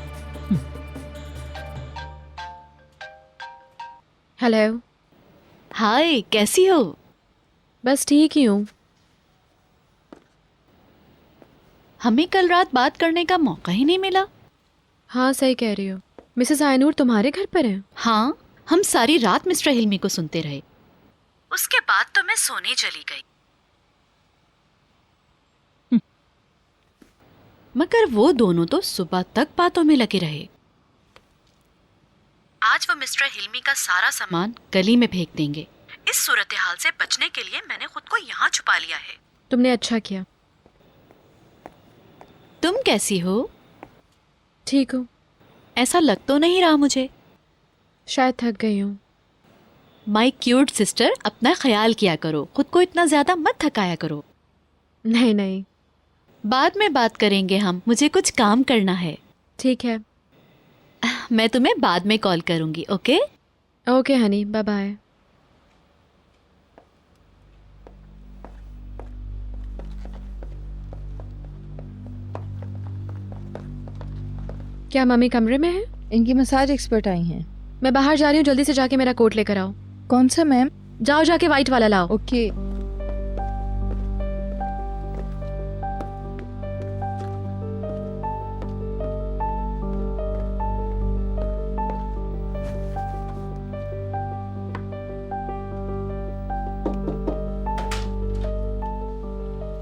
हेलो। हाय, कैसी हो? बस ठीक ही हूँ। हमें कल रात बात करने का मौका ही नहीं मिला। हाँ सही कह रही हो। मिसेस आयनूर तुम्हारे घर पर है? हाँ, हम सारी रात मिस्टर हिल्मी को सुनते रहे। उसके बाद तो मैं सोने चली गई। मगर वो दोनों तो सुबह तक बातों में लगे रहे। आज वो मिस्टर हिल्मी का सारा सामान गली में फेंक देंगे। इस सूरत हाल से बचने के लिए मैंने खुद को यहाँ छुपा लिया है। तुमने अच्छा किया। तुम कैसी हो? ठीक हूँ। ऐसा लग तो नहीं रहा मुझे। शायद थक गई हूँ। माय क्यूट सिस्टर, अपना ख्याल किया करो। खुद को इतना ज्यादा मत थकाया करो। नहीं नहीं, बाद में बात करेंगे हम। मुझे कुछ काम करना है। ठीक है। मैं तुम्हें बाद में कॉल करूंगी। Okay okay honey, bye bye. क्या मम्मी कमरे में है? इनकी मसाज एक्सपर्ट आई हैं। मैं बाहर जा रही हूँ, जल्दी से जाके मेरा कोट लेकर आओ। कौन सा मैम? जाओ जाके व्हाइट वाला लाओ। ओके।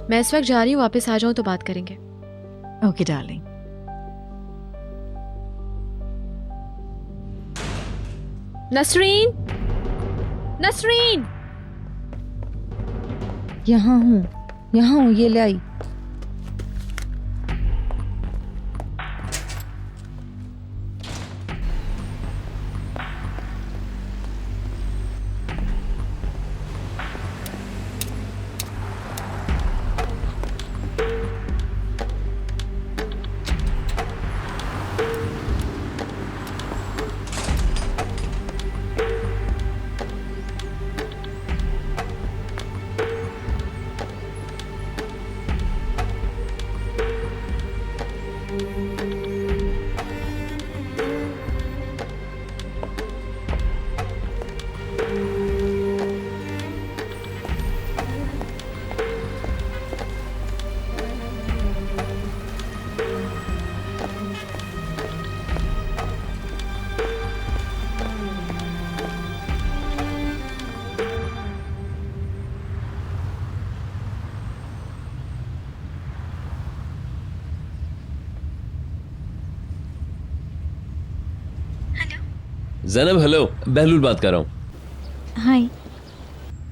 मैं इस वक्त जा रही हूँ, वापस आ जाऊँ तो बात करेंगे। Okay darling. नसरीन, नसरीन। यहाँ हूँ, ये ले आई। ज़ैनब हेलो, बहलूल बात कर रहा हूँ। हाय।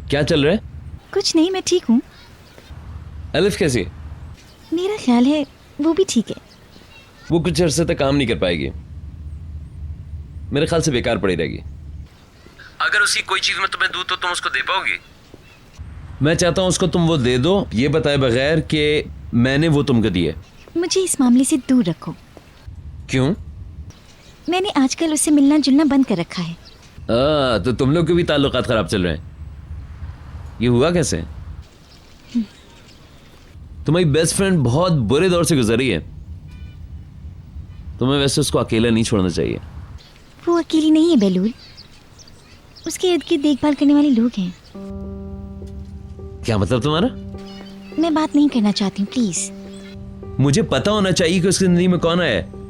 क्या चल रहा है? कुछ नहीं, मैं ठीक हूँ। अलिफ कैसी है? मेरा ख्याल है वो भी ठीक है। वो कुछ अरसे तक काम नहीं कर पाएगी, मेरे ख्याल से बेकार पड़ी रहेगी। अगर उसकी कोई चीज मैं तुम्हें दूं तो तुम उसको दे पाओगी? मैं चाहता हूं उसको तुम वो दे दो, ये बताए बगैर कि मैंने वो तुमको दी है। मुझे इस मामले से दूर रखो। क्यों? मैंने आजकल उससे मिलना जुलना बंद कर रखा है। तो तुम लोग के भी ताल्लुकात खराब चल रहे हैं। ये हुआ कैसे? तुम्हारी बेस्ट फ्रेंड बहुत बुरे दौर से गुजरी है, तुम्हें वैसे उसको अकेला नहीं छोड़ना चाहिए। वो अकेली नहीं है बेलूल, उसके इर्द गिर्द देखभाल करने वाले लोग हैं। क्या मतलब तुम्हारा? मैं बात नहीं करना चाहती हूँ, प्लीज। मुझे पता होना चाहिए कि उसकी जिंदगी में कौन है।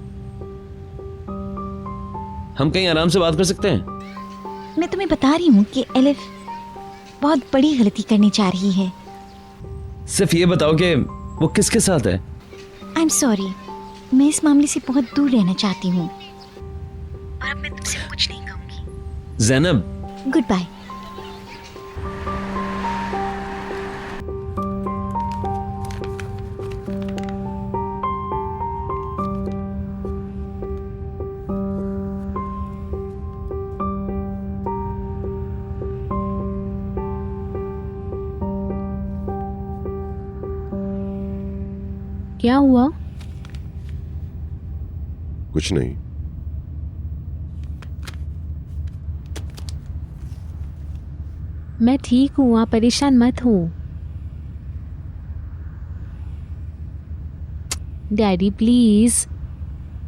हम कहीं आराम से बात कर सकते हैं? मैं तुम्हें बता रही हूँ कि एलिफ बहुत बड़ी गलती करने जा रही है। सिर्फ ये बताओ कि वो किसके साथ है? आई एम सॉरी, मैं इस मामले से बहुत दूर रहना चाहती हूँ और अब मैं तुमसे कुछ नहीं कहूँगी। Zainab, good bye. क्या हुआ? कुछ नहीं। मैं ठीक हूँ, आप परेशान मत हो। डैडी प्लीज,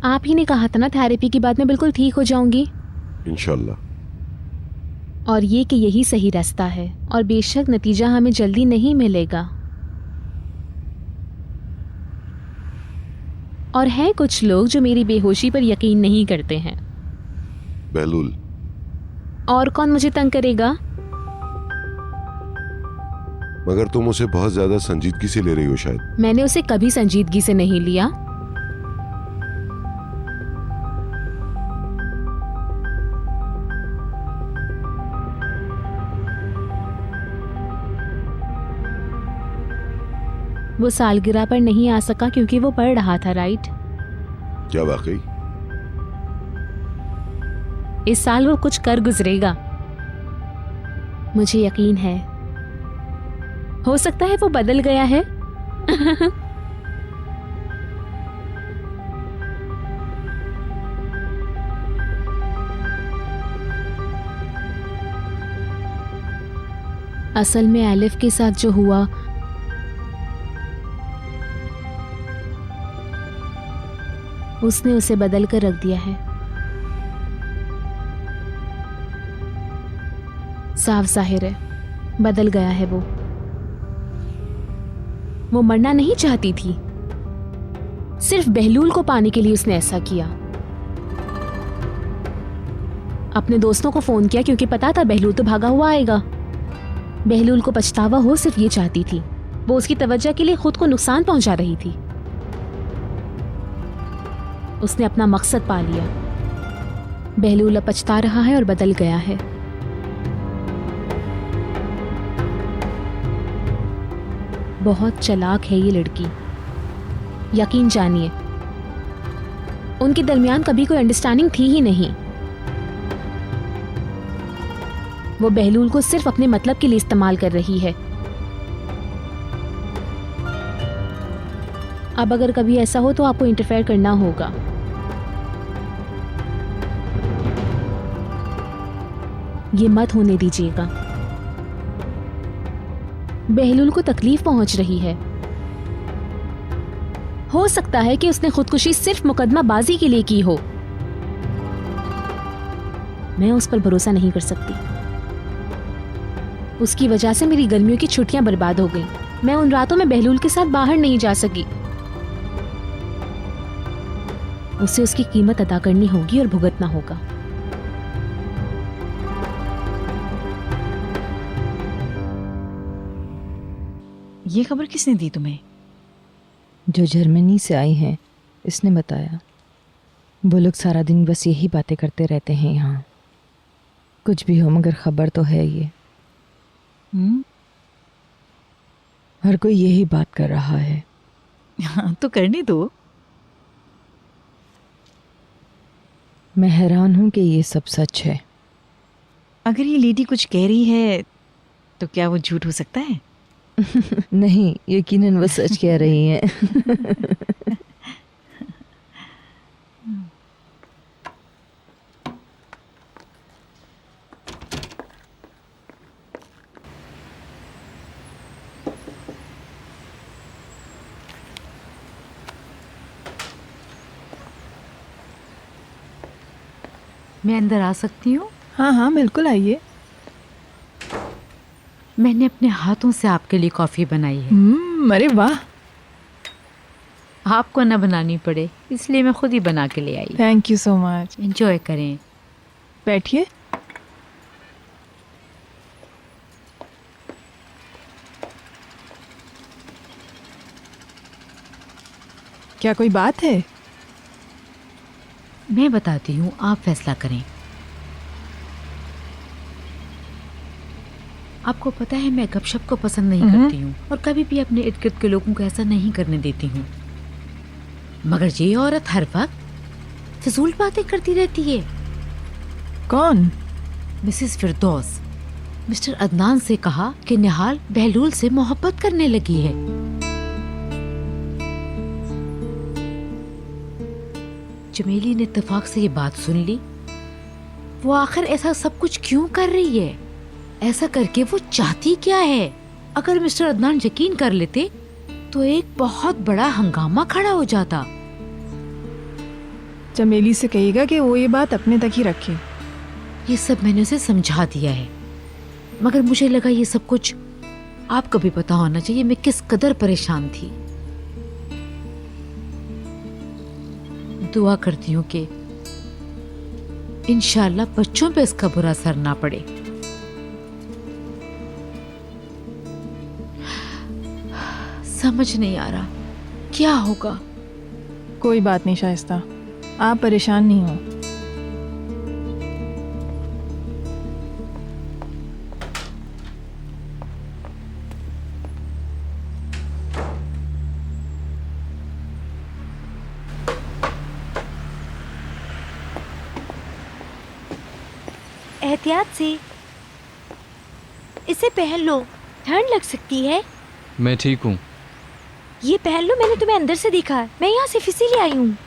आप ही ने कहा था ना थेरेपी के बाद मैं बिल्कुल ठीक हो जाऊंगी। इंशाल्लाह। और ये कि यही सही रास्ता है और बेशक नतीजा हमें जल्दी नहीं मिलेगा। और हैं कुछ लोग जो मेरी बेहोशी पर यकीन नहीं करते हैं। बहलूल। और कौन मुझे तंग करेगा? मगर तुम उसे बहुत ज्यादा संजीदगी से ले रही हो शायद। मैंने उसे कभी संजीदगी से नहीं लिया। वो सालगिरह पर नहीं आ सका क्योंकि वो पढ़ रहा था, राइट? क्या वाकई? इस साल वो कुछ कर गुजरेगा, मुझे यकीन है। हो सकता है वो बदल गया है। असल में एलिफ के साथ जो हुआ उसने उसे बदल कर रख दिया है। साफ जाहिर है बदल गया है वो मरना नहीं चाहती थी, सिर्फ बहलूल को पाने के लिए उसने ऐसा किया। अपने दोस्तों को फोन किया क्योंकि पता था बहलूल तो भागा हुआ आएगा। बहलूल को पछतावा हो सिर्फ ये चाहती थी, वो उसकी तवज्जो के लिए खुद को नुकसान पहुंचा रही थी। उसने अपना मकसद पा लिया। बहलूल अब पछता रहा है और बदल गया है। बहुत चालाक है ये लड़की, यकीन जानिए। उनके दरमियान कभी कोई अंडरस्टैंडिंग थी ही नहीं। वो बहलूल को सिर्फ अपने मतलब के लिए इस्तेमाल कर रही है। अब अगर कभी ऐसा हो तो आपको इंटरफेयर करना होगा। ये मत होने दीजिएगा। बहलूल को तकलीफ पहुंच रही है। हो सकता है कि उसने खुदकुशी सिर्फ मुकदमाबाजी के लिए की हो। मैं उस पर भरोसा नहीं कर सकती। उसकी वजह से मेरी गर्मियों की छुट्टियां बर्बाद हो गईं। मैं उन रातों में बहलूल के साथ बाहर नहीं जा सकी। उसे उसकी कीमत अदा करनी होगी और भुगतना होगा। ये खबर किसने दी तुम्हें? जो जर्मनी से आई हैं, इसने बताया। वो लोग सारा दिन बस यही बातें करते रहते हैं यहाँ। कुछ भी हो मगर खबर तो है ये। हर कोई यही बात कर रहा है। हाँ तो करने दो। मैं हैरान हूँ कि ये सब सच है। अगर ये लेडी कुछ कह रही है तो क्या वो झूठ हो सकता है? नहीं, यकीनन वो सच कह रही हैं। मैं अंदर आ सकती हूँ? हाँ हाँ बिल्कुल आइए। मैंने अपने हाथों से आपके लिए कॉफ़ी बनाई है। अरे वाह। आपको ना बनानी पड़े इसलिए मैं खुद ही बना के ले आई। Thank you so much. Enjoy करें। बैठिए। क्या कोई बात है? मैं बताती हूँ, आप फैसला करें। आपको पता है मैं गपशप को पसंद नहीं करती हूँ और कभी भी अपने इर्द गिर्द के लोगों को ऐसा नहीं करने देती हूँ, मगर ये औरत हर वक्त फिजूल बातें करती रहती है। कौन? मिसेस फिरदौस। मिस्टर अदनान से कहा कि निहाल बहलूल से मोहब्बत करने लगी है। चमेली ने इत्तेफाक से ये बात सुन ली। वो आखिर ऐसा सब कुछ क्यों कर रही है? ऐसा करके वो चाहती क्या है? अगर मिस्टर अदनान यकीन कर लेते तो एक बहुत बड़ा हंगामा खड़ा हो जाता। चमेली से कहिएगा कि वो ये बात अपने तक ही रखे। ये सब मैंने उसे समझा दिया है, मगर मुझे लगा ये सब कुछ आपको भी पता होना चाहिए मैं किस कदर परेशान थी। दुआ करती हूँ कि इंशाल्लाह बच्चों पे इसका बुरा असर ना पड़े। समझ नहीं आ रहा क्या होगा। कोई बात नहीं शाइस्ता, आप परेशान नहीं हो। एहतियात से इसे पहन लो, ठंड लग सकती है। मैं ठीक हूँ। ये पहन लो, मैंने तुम्हें अंदर से देखा है। मैं यहाँ सिर्फ इसीलिए आई हूँ।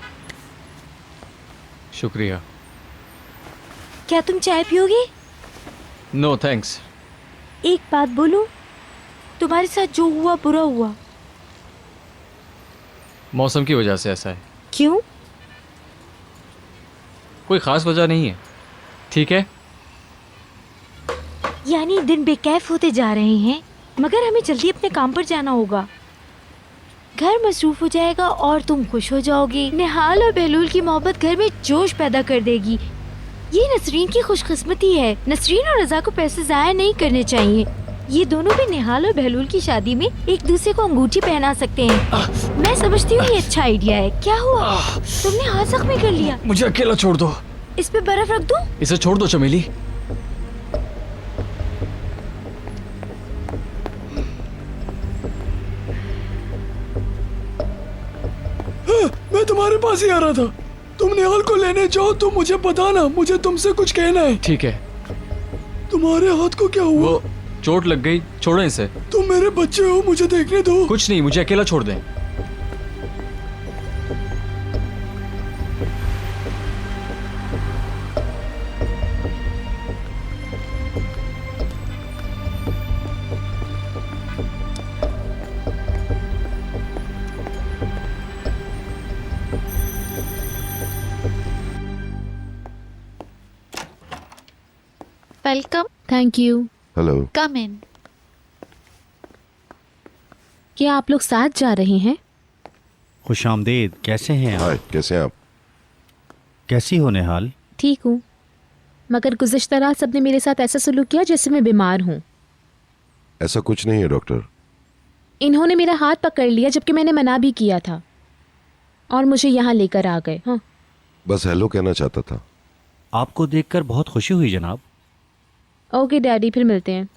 शुक्रिया। क्या तुम चाय पियोगे? No thanks. एक बात बोलूं, तुम्हारे साथ जो हुआ बुरा हुआ। मौसम की वजह से ऐसा है। क्यों? कोई खास वजह नहीं है। ठीक है। यानी दिन बेकैफ होते जा रहे हैं, मगर हमें जल्दी अपने काम पर जाना होगा। घर मसरूफ हो जाएगा और तुम खुश हो जाओगे। निहाल और बहलूल की मोहब्बत घर में जोश पैदा कर देगी। ये नसरीन की खुशकिस्मती है। नसरीन और रजा को पैसे जाया नहीं करने चाहिए। ये दोनों भी निहाल और बहलूल की शादी में एक दूसरे को अंगूठी पहना सकते हैं। मैं समझती हूँ ये अच्छा आइडिया है। क्या हुआ? तुमने हाथ जख्मी कर लिया। मुझे अकेला छोड़ दो। इस पे बर्फ रख दूं? इसे छोड़ दो चमेली। मैं तुम्हारे पास ही आ रहा था। तुम निहाल को लेने जाओ तो मुझे बताना, मुझे तुमसे कुछ कहना है। ठीक है। तुम्हारे हाथ को क्या हुआ? वो चोट लग गई, छोड़ो इसे। तुम मेरे बच्चे हो, मुझे देखने दो। कुछ नहीं, मुझे अकेला छोड़ दें। वेलकम। Thank you. हेलो। कम इन। क्या आप लोग साथ जा रहे हैं? खुशामदीद। कैसे हैं आप? हाय, कैसे हैं आप? कैसी हो निहाल? ठीक हूँ, मगर गुज़िश्ता रात सबने मेरे साथ ऐसा सलूक किया जैसे मैं बीमार हूँ। ऐसा कुछ नहीं है डॉक्टर। इन्होंने मेरा हाथ पकड़ लिया जबकि मैंने मना भी किया था और मुझे यहाँ लेकर आ गए। हाँ, बस हेलो कहना चाहता था। आपको देखकर बहुत खुशी हुई जनाब। ओके डैडी, फिर मिलते हैं।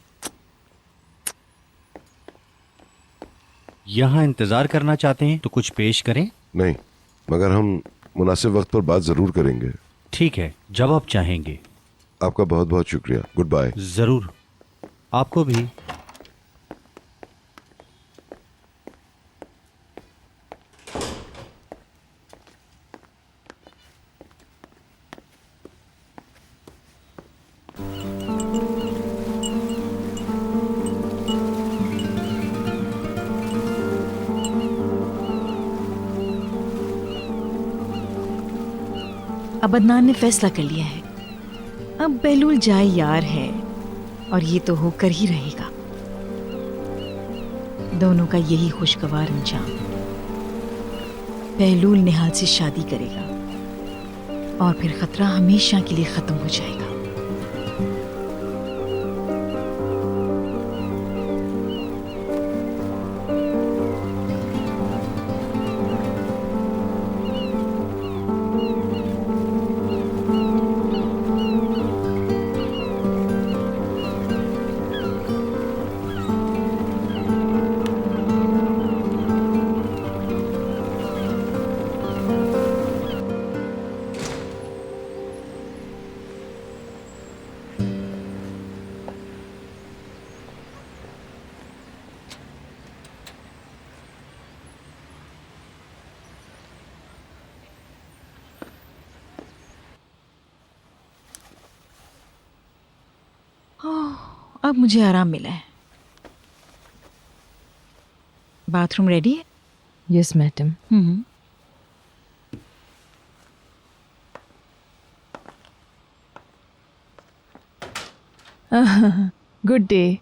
यहाँ इंतज़ार करना चाहते हैं तो कुछ पेश करें? नहीं, मगर हम मुनासिब वक्त पर बात जरूर करेंगे। ठीक है, जब आप चाहेंगे। आपका बहुत बहुत शुक्रिया। Good bye. जरूर, आपको भी। अब अदनान ने फैसला कर लिया है। अब बहलूल जाए यार है और ये तो होकर ही रहेगा। दोनों का यही खुशगवार अंजाम। बहलूल निहाल से शादी करेगा और फिर खतरा हमेशा के लिए खत्म हो जाएगा। अब मुझे आराम मिला है। बाथरूम रेडी है? Yes madam. Good day.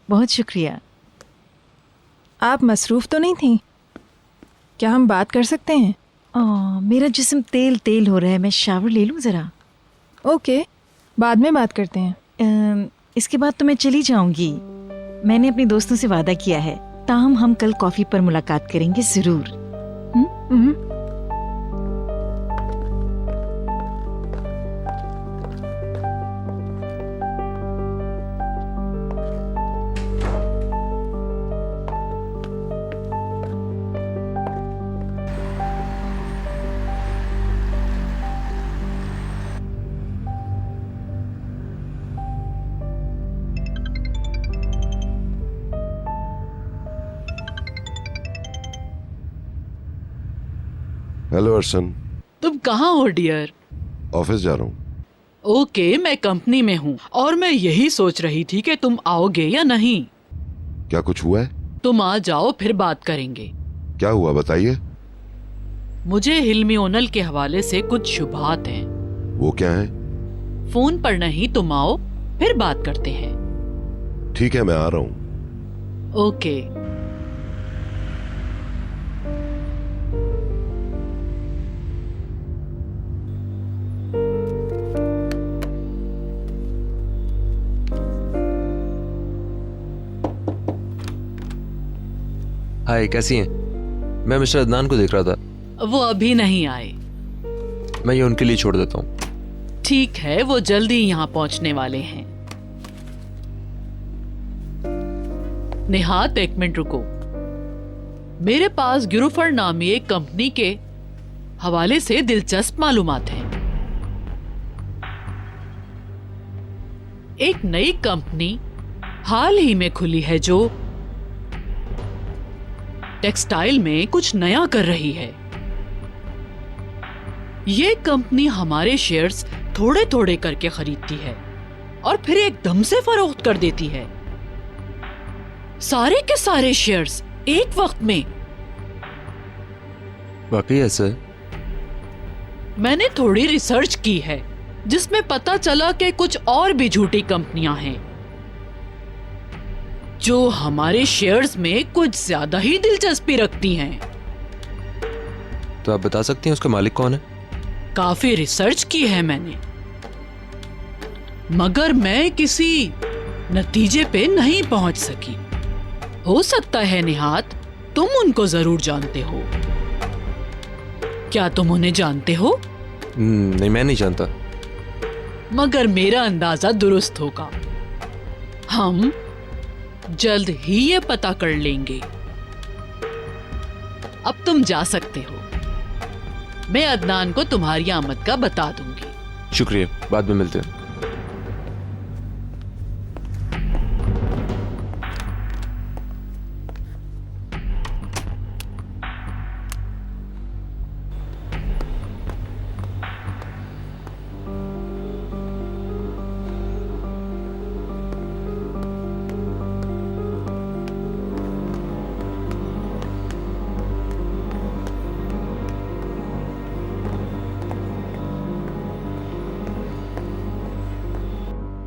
बहुत शुक्रिया। आप मसरूफ़ तो नहीं थी? क्या हम बात कर सकते हैं? मेरा जिस्म तेल तेल हो रहा है, मैं शावर ले लूँ ज़रा? ओके, बाद में बात करते हैं। इसके बाद तो मैं चली जाऊंगी। मैंने अपने दोस्तों से वादा किया है, ताहम हम कल कॉफ़ी पर मुलाकात करेंगे ज़रूर। हेलो अर्सन। तुम कहाँ हो डियर? ऑफिस जा रहा हूँ। ओके, मैं कंपनी में हूँ और मैं यही सोच रही थी कि तुम आओगे या नहीं। क्या कुछ हुआ है? तुम आ जाओ, फिर बात करेंगे। क्या हुआ बताइए। मुझे हिल्मी ओनल के हवाले से कुछ शुबहात हैं। वो क्या है? फोन पर नहीं, तुम आओ फिर बात करते हैं। ठीक है, मैं आ रहा हूं। ओके। हाय, कैसी हैं? मैं मिस्टर अदनान को देख रहा था। वो अभी नहीं आए। मैं ये उनके लिए छोड़ देता हूँ। ठीक है, वो जल्दी यहाँ पहुंचने वाले हैं। निहात, 1 मिनट रुको। मेरे पास गिरुफर नामी एक कंपनी के हवाले से दिलचस्प मालूमात हैं। एक नई कंपनी हाल ही में खुली है जो टेक्सटाइल में कुछ नया कर रही है। ये कंपनी हमारे शेयर्स थोड़े थोड़े करके खरीदती है और फिर एकदम से फरोख्त कर देती है, सारे के सारे शेयर्स एक वक्त में। वाकई ऐसा है? मैंने थोड़ी रिसर्च की है जिसमें पता चला कि कुछ और भी झूठी कंपनियां हैं जो हमारे शेयर्स में कुछ ज्यादा ही दिलचस्पी रखती हैं। तो आप बता सकती हैं उसका मालिक कौन है? काफी रिसर्च की है मैंने, मगर मैं किसी नतीजे पे नहीं पहुंच सकी। हो सकता है निहात तुम उनको जरूर जानते हो। क्या तुम उन्हें जानते हो? नहीं, मैं नहीं जानता। मगर मेरा अंदाजा दुरुस्त होगा। हम जल्द ही ये पता कर लेंगे। अब तुम जा सकते हो। मैं अदनान को तुम्हारी आमद का बता दूंगी। शुक्रिया, बाद में मिलते हैं।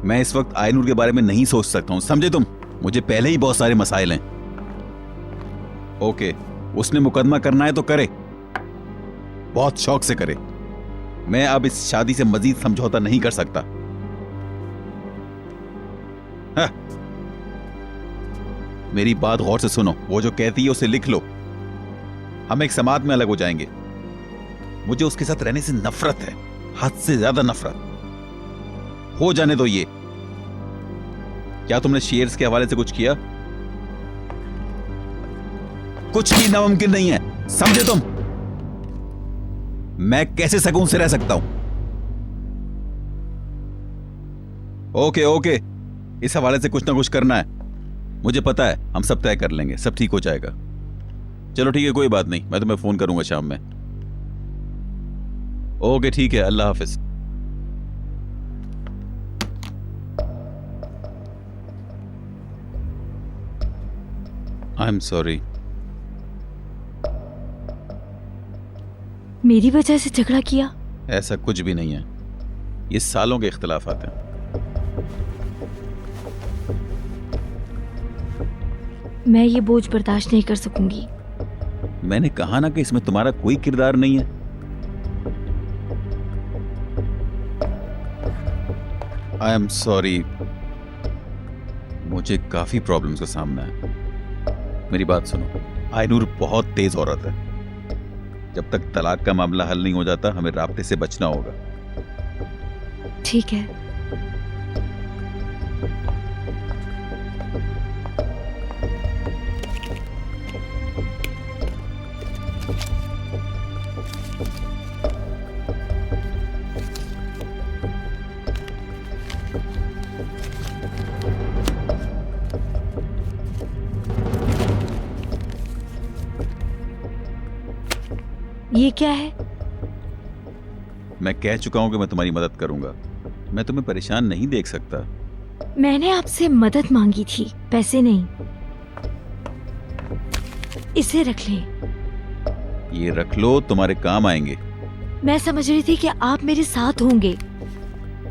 मैं इस वक्त आयनूर के बारे में नहीं सोच सकता हूं, समझे तुम? मुझे पहले ही बहुत सारे मसाइल हैं। ओके, उसने मुकदमा करना है तो करे, बहुत शौक से करे। मैं अब इस शादी से मजीद समझौता नहीं कर सकता। हाँ। मेरी बात गौर से सुनो, वो जो कहती है उसे लिख लो। हम एक समाज में अलग हो जाएंगे। मुझे उसके साथ रहने से नफरत है, हद से ज्यादा नफरत। हो जाने दो ये। क्या तुमने शेयर्स के हवाले से कुछ किया? कुछ भी नामुमकिन नहीं है, समझे तुम? मैं कैसे सकून से रह सकता हूं? ओके ओके, इस हवाले से कुछ ना कुछ करना है। मुझे पता है, हम सब तय कर लेंगे, सब ठीक हो जाएगा। चलो ठीक है, कोई बात नहीं, मैं तुम्हें फोन करूंगा शाम में। ओके ठीक है, अल्लाह हाफिज। I am sorry. मेरी वजह से झगड़ा किया? ऐसा कुछ भी नहीं है, ये सालों के इख्तिलाफात हैं। मैं ये बोझ बर्दाश्त नहीं कर सकूंगी। मैंने कहा ना कि इसमें तुम्हारा कोई किरदार नहीं है। आई एम सॉरी, मुझे काफी प्रॉब्लम्स का सामना है। मेरी बात सुनो, आयनूर बहुत तेज औरत है। जब तक तलाक का मामला हल नहीं हो जाता, हमें राब्ते से बचना होगा। ठीक है। ये क्या है? मैं कह चुका हूं कि मैं तुम्हारी मदद करूंगा। मैं तुम्हें परेशान नहीं देख सकता। मैंने आपसे मदद मांगी थी, पैसे नहीं। इसे रख लें। ये रख लो, तुम्हारे काम आएंगे। मैं समझ रही थी कि आप मेरे साथ होंगे।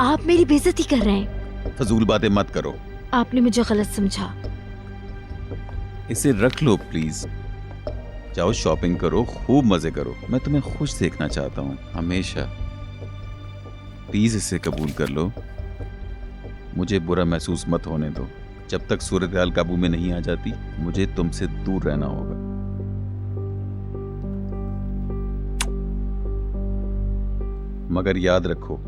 आप मेरी बेइज्जती कर रहे हैं। फजूल बातें मत करो। आपने मुझे गलत समझा। इसे रख लो प्लीज। जाओ शॉपिंग करो, खूब मजे करो। मैं तुम्हें खुश देखना चाहता हूँ हमेशा। प्लीज इसे कबूल कर लो। मुझे बुरा महसूस मत होने दो। जब तक सूरत हाल काबू में नहीं आ जाती, मुझे तुमसे दूर रहना होगा। मगर याद रखो,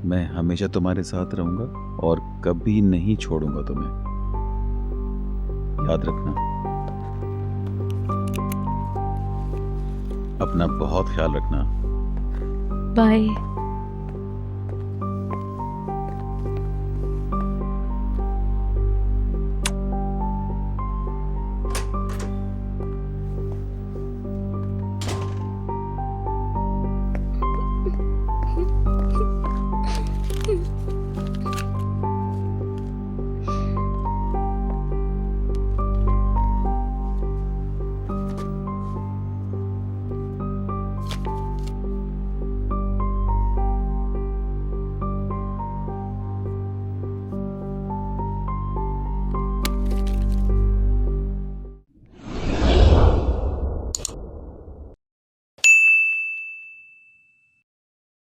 मैं हमेशा तुम्हारे साथ रहूंगा और कभी नहीं छोड़ूंगा तुम्हें। याद रखना। अपना बहुत ख्याल रखना। बाय।